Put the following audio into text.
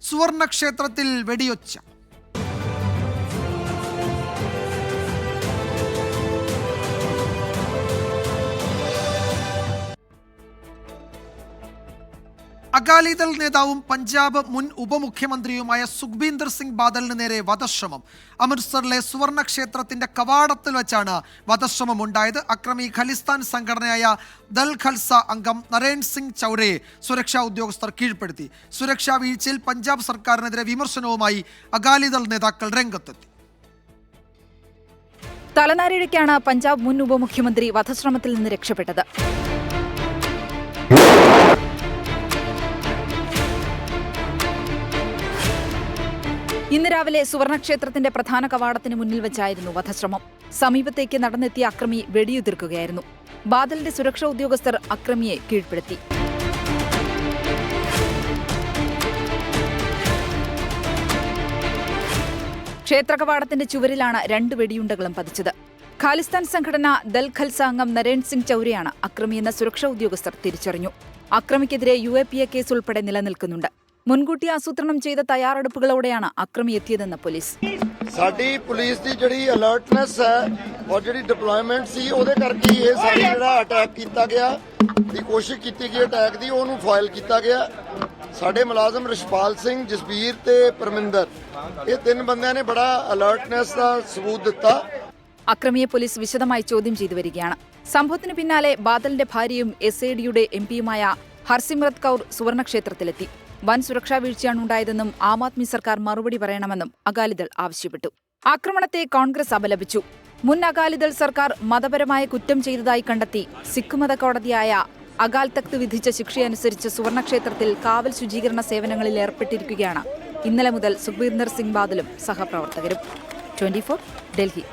സുവർണക്ഷേത്രത്തിൽ വെടിയൊച്ച. അകാലിദൾ നേതാവും പഞ്ചാബ് മുൻ ഉപമുഖ്യമന്ത്രിയുമായ സുഖ്ബീന്ദർ സിംഗ് ബാദലിന് നേരെ വധശ്രമം. അമൃത്സറിലെ സുവർണ ക്ഷേത്രത്തിന്റെ കവാടത്തിൽ വെച്ചാണ് വധശ്രമം ഉണ്ടായത്. അക്രമി ഖലിസ്ഥാൻ സംഘടനയായ ദൽ ഖൽസ അംഗം നരേൻ സിംഗ് ചൗരയെ സുരക്ഷാ ഉദ്യോഗസ്ഥർ കീഴ്പ്പെടുത്തി. സുരക്ഷാ വീഴ്ചയിൽ പഞ്ചാബ് സർക്കാരിനെതിരെ വിമർശനവുമായി അകാലിദൾ നേതാക്കൾ രംഗത്തെത്തി. തലനാരിഴയ്ക്കാണ് പഞ്ചാബ് മുൻ ഉപമുഖ്യമന്ത്രി വധശ്രമത്തിൽ നിന്ന് രക്ഷപ്പെട്ടത്. ഇന്ന് രാവിലെ സുവർണക്ഷേത്രത്തിന്റെ പ്രധാന കവാടത്തിന് മുന്നിൽ വെച്ചായിരുന്നു വധശ്രമം. സമീപത്തേക്ക് നടന്നെത്തിയ അക്രമി വെടിയുതിർക്കുകയായിരുന്നു. ബാദലിന്റെ സുരക്ഷാ ഉദ്യോഗസ്ഥർ അക്രമിയെ കീഴ്പ്പെടുത്തി. ക്ഷേത്രകവാടത്തിന്റെ ചുവരിലാണ് 2 വെടിയുണ്ടകളും പതിച്ചത്. ഖാലിസ്ഥാൻ സംഘടന ദൽ ഖൽസ അംഗം നരേൻ സിംഗ് ചൗരയാണ് അക്രമിയെന്ന സുരക്ഷാ ഉദ്യോഗസ്ഥർ തിരിച്ചറിഞ്ഞു. അക്രമിക്കെതിരെ UAPA കേസ് ഉൾപ്പെടെ നിലനിൽക്കുന്നുണ്ട്. മുൻകൂട്ടി ആസൂത്രണം ചെയ്ത തയ്യാറെടുപ്പുകളോടെയാണ് അക്രമി എത്തിയതെന്ന് പോലീസ്. ਸਾਡੀ ਪੁਲਿਸ ਦੀ ਜਿਹੜੀ ਅਲਰਟਨੈਸ ਹੈ ਔਰ ਜਿਹੜੀ ਡਿਪਲੋਇਮੈਂਟ ਸੀ ਉਹਦੇ ਕਰਕੇ ਇਹ ਸਾਰੀ ਜਿਹੜਾ ਅਟੈਕ ਕੀਤਾ ਗਿਆ ਦੀ ਕੋਸ਼ਿਸ਼ ਕੀਤੀ ਗਈ ਅਟੈਕ ਦੀ ਉਹਨੂੰ ਫਾਇਲ ਕੀਤਾ ਗਿਆ। ਸਾਡੇ ਮੁਲਾਜ਼ਮ ਰਿਸ਼ਪਾਲ ਸਿੰਘ, ਜਸਬੀਰ ਤੇ ਪਰਮਿੰਦਰ ਇਹ 3 ਬੰਦਿਆਂ ਨੇ ਬੜਾ ਅਲਰਟਨੈਸ ਦਾ ਸਬੂਤ ਦਿੱਤਾ. അക്രമിയെ പോലീസ് വിശദമായി ചോദ്യം ചെയ്തു വരികയാണ്. സംഭവത്തിന് പിന്നാലെ ബാദലിന്റെ ഭാര്യയും SADയുടെ MP-യുമായ ഹർസിമ്രത് കൗർ സുവർണക്ഷേത്രത്തിലെത്തി. വൻ സുരക്ഷാ വീഴ്ചയാണ് ഉണ്ടായതെന്നും ആം ആദ്മി സർക്കാർ മറുപടി പറയണമെന്നും അകാലിദൾ ആവശ്യപ്പെട്ടു. ആക്രമണത്തെ കോൺഗ്രസ് അപലപിച്ചു. മുൻ അകാലിദൾ സർക്കാർ മതപരമായ കുറ്റം ചെയ്തതായി കണ്ടെത്തി സിഖ് മത കോടതിയായ അകാൽ തഖ്ത് വിധിച്ച ശിക്ഷയനുസരിച്ച് സുവർണക്ഷേത്രത്തിൽ കാവൽ ശുചീകരണ സേവനങ്ങളിൽ ഏർപ്പെട്ടിരിക്കുകയാണ് ഇന്നലെ മുതൽ സുഖ്ബീന്ദർ സിംഗ് ബാദലും സഹപ്രവർത്തകരും. 24 ഡൽഹി.